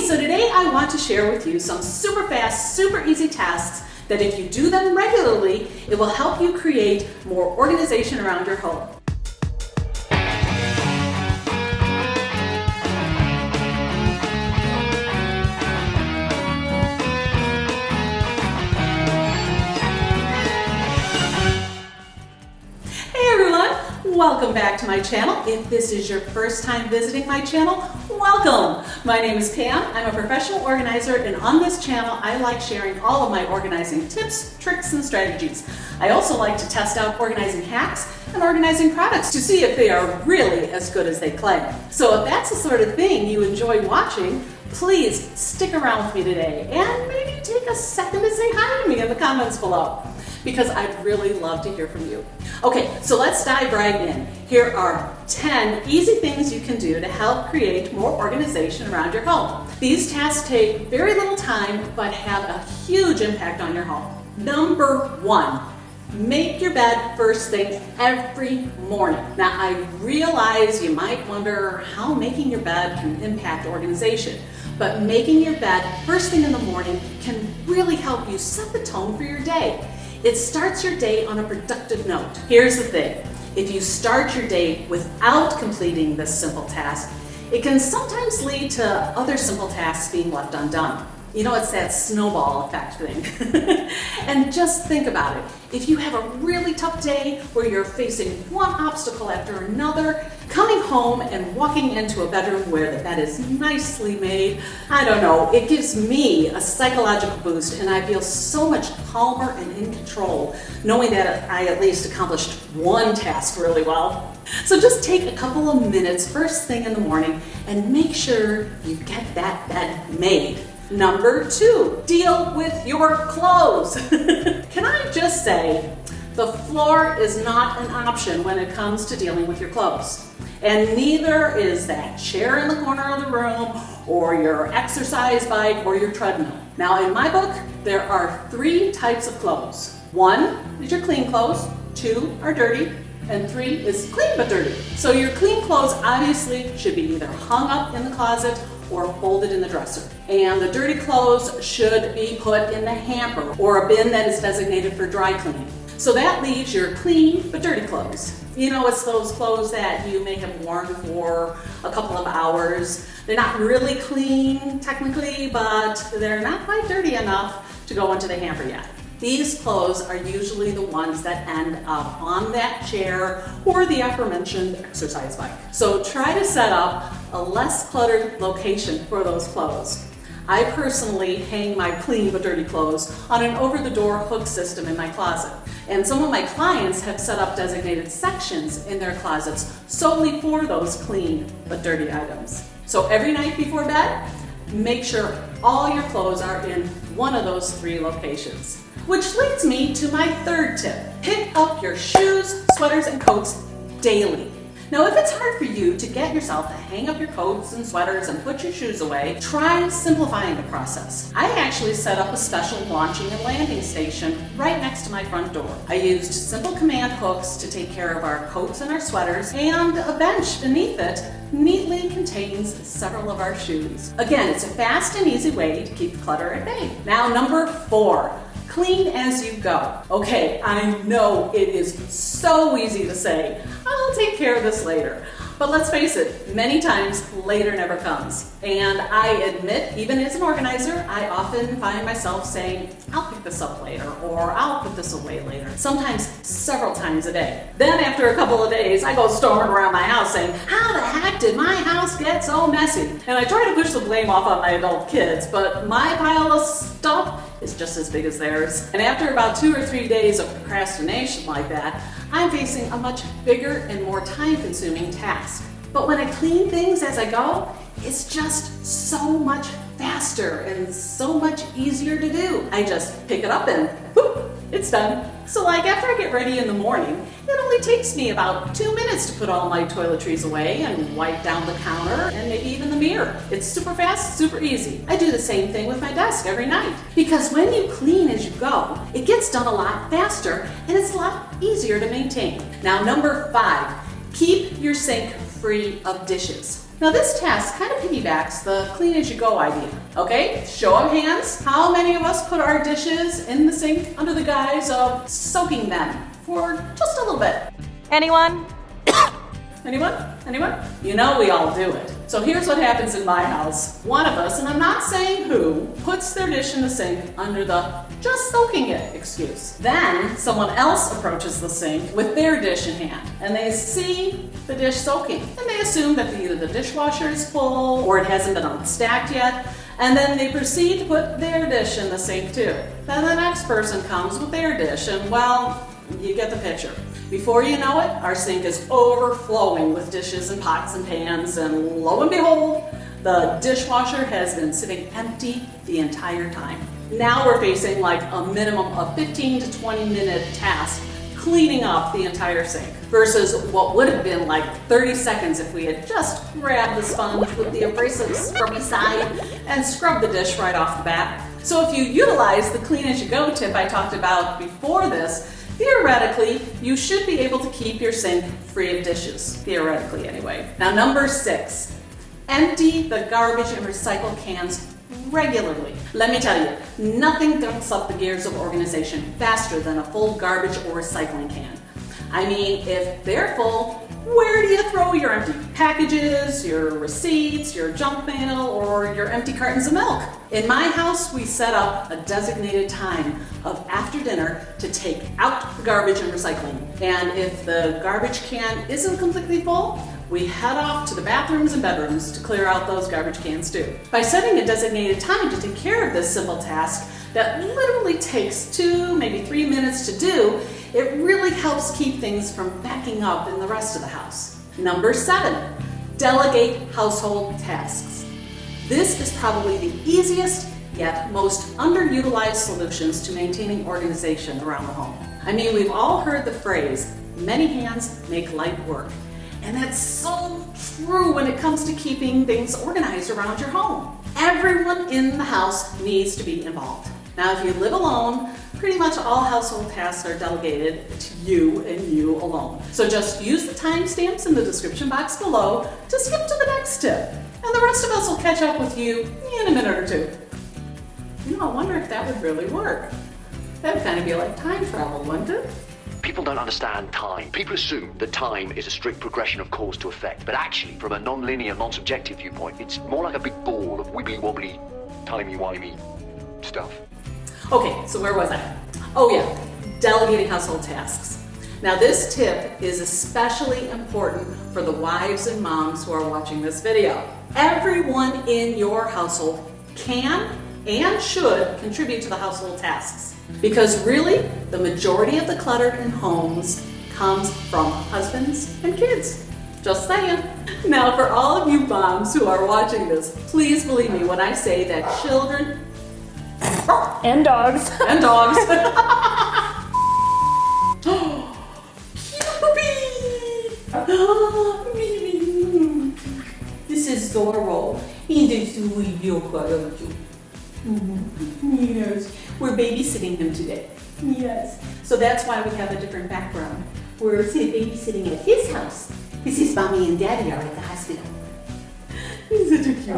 So today I want to share with you some super fast, super easy tasks that if you do them regularly, it will help you create more organization around your home. Welcome back to my channel. If this is your first time visiting my channel, welcome! My name is Pam. I'm a professional organizer, and on this channel I like sharing all of my organizing tips, tricks, and strategies. I also like to test out organizing hacks and organizing products to see if they are really as good as they claim. So if that's the sort of thing you enjoy watching, please stick around with me today and maybe take a second to say hi to me in the comments below, because I'd really love to hear from you. Okay, so let's dive right in. Here are 10 easy things you can do to help create more organization around your home. These tasks take very little time but have a huge impact on your home. Number 1, make your bed first thing every morning. Now I realize you might wonder how making your bed can impact organization, but making your bed first thing in the morning can really help you set the tone for your day. It starts your day on a productive note. Here's the thing, if you start your day without completing this simple task, it can sometimes lead to other simple tasks being left undone. You know, it's that snowball effect thing. And just think about it. If you have a really tough day where you're facing one obstacle after another, coming home and walking into a bedroom where the bed is nicely made, I don't know, it gives me a psychological boost and I feel so much calmer and in control knowing that I at least accomplished one task really well. So just take a couple of minutes first thing in the morning and make sure you get that bed made. Number 2, deal with your clothes. Can I just say, the floor is not an option when it comes to dealing with your clothes. And neither is that chair in the corner of the room, or your exercise bike, or your treadmill. Now in my book, there are 3 types of clothes. 1 is your clean clothes, 2 are dirty, and 3 is clean but dirty. So your clean clothes obviously should be either hung up in the closet or folded in the dresser. And the dirty clothes should be put in the hamper or a bin that is designated for dry cleaning. So that leaves your clean but dirty clothes. You know, it's those clothes that you may have worn for a couple of hours. They're not really clean technically, but they're not quite dirty enough to go into the hamper yet. These clothes are usually the ones that end up on that chair or the aforementioned exercise bike. So try to set up a less cluttered location for those clothes. I personally hang my clean but dirty clothes on an over-the-door hook system in my closet. And some of my clients have set up designated sections in their closets solely for those clean but dirty items. So every night before bed, make sure all your clothes are in one of those 3 locations. Which leads me to my 3rd tip. Pick up your shoes, sweaters, and coats daily. Now, if it's hard for you to get yourself to hang up your coats and sweaters and put your shoes away, try simplifying the process. I actually set up a special launching and landing station right next to my front door. I used simple command hooks to take care of our coats and our sweaters, and a bench beneath it neatly contains several of our shoes. Again, it's a fast and easy way to keep clutter at bay. Now, number 4. Clean as you go. Okay, I know it is so easy to say, I'll take care of this later. But let's face it, many times later never comes. And I admit, even as an organizer, I often find myself saying, I'll pick this up later, or I'll put this away later. Sometimes several times a day. Then after a couple of days, I go storming around my house saying, how the heck did my house get so messy? And I try to push the blame off on my adult kids, but my pile of stuff is just as big as theirs. And after about 2 or 3 days of procrastination like that, I'm facing a much bigger and more time-consuming task. But when I clean things as I go, it's just so much faster and so much easier to do. I just pick it up and whoop, it's done. So like after I get ready in the morning, it only takes me about 2 minutes to put all my toiletries away and wipe down the counter and maybe even the mirror. It's super fast, super easy. I do the same thing with my desk every night. Because when you clean as you go, it gets done a lot faster and it's a lot easier to maintain. Now number 5, keep your sink free of dishes. Now this task kind of piggybacks the clean as you go idea, okay? Show of hands, how many of us put our dishes in the sink under the guise of soaking them for just a little bit? Anyone? Anyone? You know we all do it. So here's what happens in my house. One of us, and I'm not saying who, puts their dish in the sink under the just soaking it excuse. Then someone else approaches the sink with their dish in hand, and they see the dish soaking, and they assume that either the dishwasher is full or it hasn't been unstacked yet, and then they proceed to put their dish in the sink too. Then the next person comes with their dish, and well, you get the picture. Before you know it, our sink is overflowing with dishes and pots and pans, and lo and behold, the dishwasher has been sitting empty the entire time. Now we're facing like a minimum of 15 to 20 minute task cleaning up the entire sink versus what would have been like 30 seconds if we had just grabbed the sponge with the abrasive scrubby side and scrubbed the dish right off the bat. So if you utilize the clean as you go tip I talked about before this, theoretically, you should be able to keep your sink free of dishes. Theoretically, anyway. Now, number 6, empty the garbage and recycle cans regularly. Let me tell you, nothing dumps up the gears of organization faster than a full garbage or recycling can. I mean, if they're full, where do you throw your empty packages, your receipts, your junk mail, or your empty cartons of milk? In my house, we set up a designated time of after dinner to take out the garbage and recycling. And if the garbage can isn't completely full, we head off to the bathrooms and bedrooms to clear out those garbage cans too. By setting a designated time to take care of this simple task that literally takes 2, maybe 3 minutes to do, it really helps keep things from backing up in the rest of the house. Number 7, delegate household tasks. This is probably the easiest yet most underutilized solutions to maintaining organization around the home. I mean, we've all heard the phrase, many hands make light work. And that's so true when it comes to keeping things organized around your home. Everyone in the house needs to be involved. Now, if you live alone, pretty much all household tasks are delegated to you and you alone. So just use the timestamps in the description box below to skip to the next tip. And the rest of us will catch up with you in a minute or two. You know, I wonder if that would really work. That would kind of be like time travel, wouldn't it? People don't understand time. People assume that time is a strict progression of cause to effect, but actually, from a non-linear, non-subjective viewpoint, it's more like a big ball of wibbly-wobbly, timey-wimey stuff. Okay, so where was I? Oh yeah, delegating household tasks. Now this tip is especially important for the wives and moms who are watching this video. Everyone in your household can and should contribute to the household tasks. Because really, the majority of the clutter in homes comes from husbands and kids. Just saying. Now for all of you moms who are watching this, please believe me when I say that children And dogs. and dogs. This is Zorro. He is real cute. Yes, we're babysitting him today. Yes. So that's why we have a different background. We're babysitting at his house. Because his mommy and daddy are at the hospital. He's such a cute.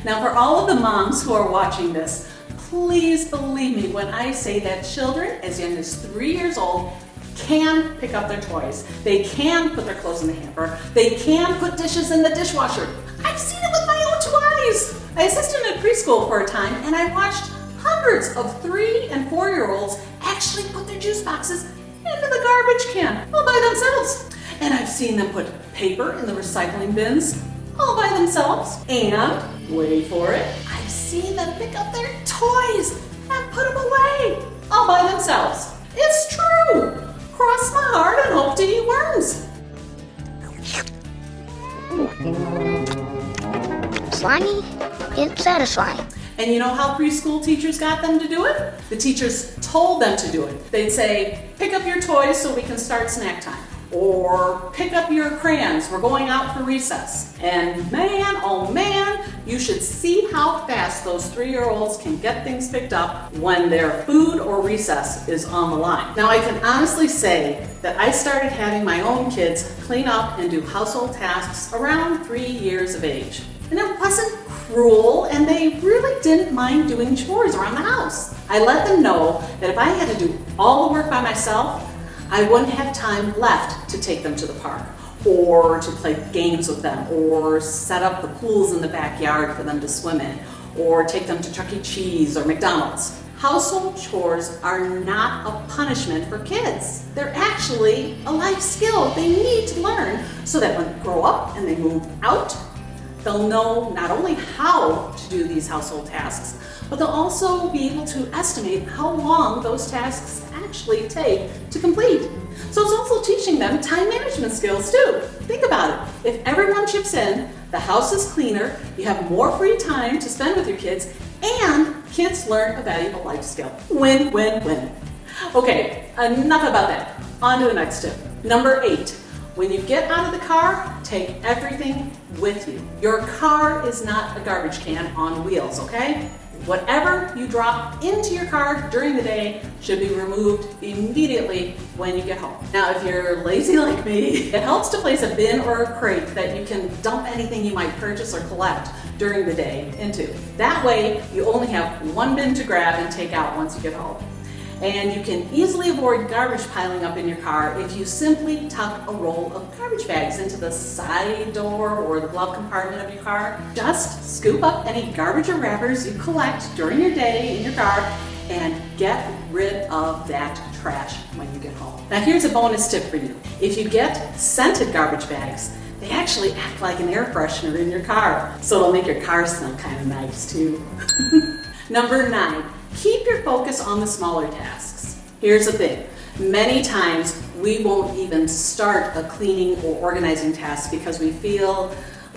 Now for all of the moms who are watching this, please believe me when I say that children as young as 3 years old can pick up their toys. They can put their clothes in the hamper. They can put dishes in the dishwasher. I've seen it with my own 2 eyes. I assisted in a preschool for a time and I watched hundreds of 3 and 4-year-olds actually put their juice boxes into the garbage can all by themselves. And I've seen them put paper in the recycling bins all by themselves. And, wait for it, I've seen them pick up their toys and put them away all by themselves. It's true. Cross my heart and hope to eat worms. Slimy? It's satisfying. And you know how preschool teachers got them to do it? The teachers told them to do it. They'd say, pick up your toys so we can start snack time. Or pick up your crayons, we're going out for recess. And man, oh man, you should see how fast those 3-year-olds can get things picked up when their food or recess is on the line. Now I can honestly say that I started having my own kids clean up and do household tasks around 3 years of age. And it wasn't cruel, and they really didn't mind doing chores around the house. I let them know that if I had to do all the work by myself, I wouldn't have time left to take them to the park, or to play games with them, or set up the pools in the backyard for them to swim in, or take them to Chuck E. Cheese or McDonald's. Household chores are not a punishment for kids. They're actually a life skill they need to learn so that when they grow up and they move out, they'll know not only how to do these household tasks, but they'll also be able to estimate how long those tasks actually take to complete. So it's also teaching them time management skills too. Think about it. If everyone chips in, the house is cleaner, you have more free time to spend with your kids, and kids learn a valuable life skill. Win, win, win. Okay, enough about that. On to the next tip. Number 8. When you get out of the car, take everything with you. Your car is not a garbage can on wheels, okay? Whatever you drop into your car during the day should be removed immediately when you get home. Now, if you're lazy like me, it helps to place a bin or a crate that you can dump anything you might purchase or collect during the day into. That way, you only have one bin to grab and take out once you get home. And you can easily avoid garbage piling up in your car if you simply tuck a roll of garbage bags into the side door or the glove compartment of your car. Just scoop up any garbage or wrappers you collect during your day in your car and get rid of that trash when you get home. Now here's a bonus tip for you. If you get scented garbage bags, they actually act like an air freshener in your car, so it'll make your car smell kind of nice too. Number 9. Keep your focus on the smaller tasks. Here's the thing. Many times we won't even start a cleaning or organizing task because we feel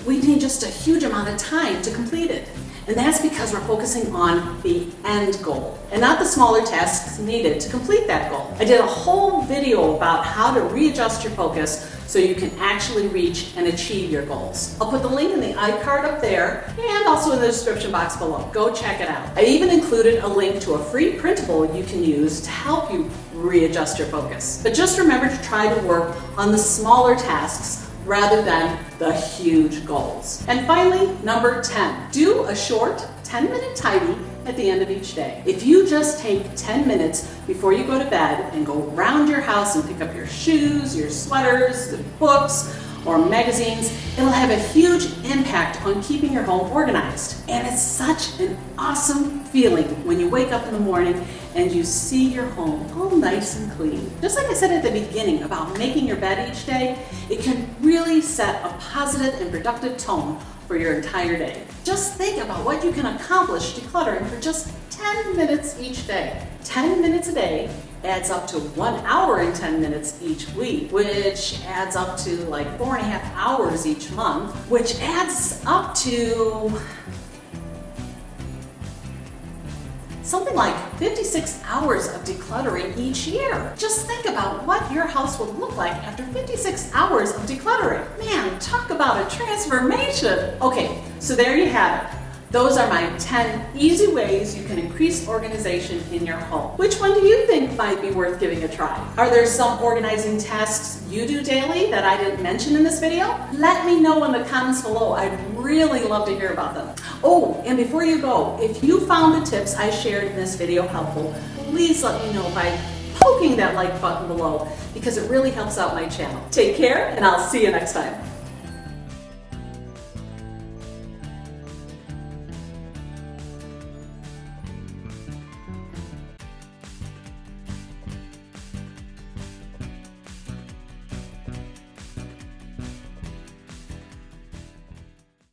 we need just a huge amount of time to complete it. And that's because we're focusing on the end goal and not the smaller tasks needed to complete that goal. I did a whole video about how to readjust your focus so you can actually reach and achieve your goals. I'll put the link in the iCard up there and also in the description box below. Go check it out. I even included a link to a free printable you can use to help you readjust your focus. But just remember to try to work on the smaller tasks rather than the huge goals. And finally, number 10, do a short 10-minute tidy at the end of each day. If you just take 10 minutes before you go to bed and go around your house and pick up your shoes, your sweaters, the books, or magazines, it'll have a huge impact on keeping your home organized. And it's such an awesome feeling when you wake up in the morning and you see your home all nice and clean. Just like I said at the beginning about making your bed each day, it can really set a positive and productive tone for your entire day. Just think about what you can accomplish decluttering for just 10 minutes each day. 10 minutes a day adds up to 1 hour and 10 minutes each week, which adds up to like 4.5 hours each month, which adds up to something like 56 hours of decluttering each year. Just think about what your house would look like after 56 hours of decluttering. Man, talk about a transformation. Okay, so there you have it. Those are my 10 easy ways you can increase organization in your home. Which one do you think might be worth giving a try? Are there some organizing tasks you do daily that I didn't mention in this video? Let me know in the comments below. I'd really love to hear about them. Oh, and before you go, if you found the tips I shared in this video helpful, please let me know by poking that like button below because it really helps out my channel. Take care, and I'll see you next time.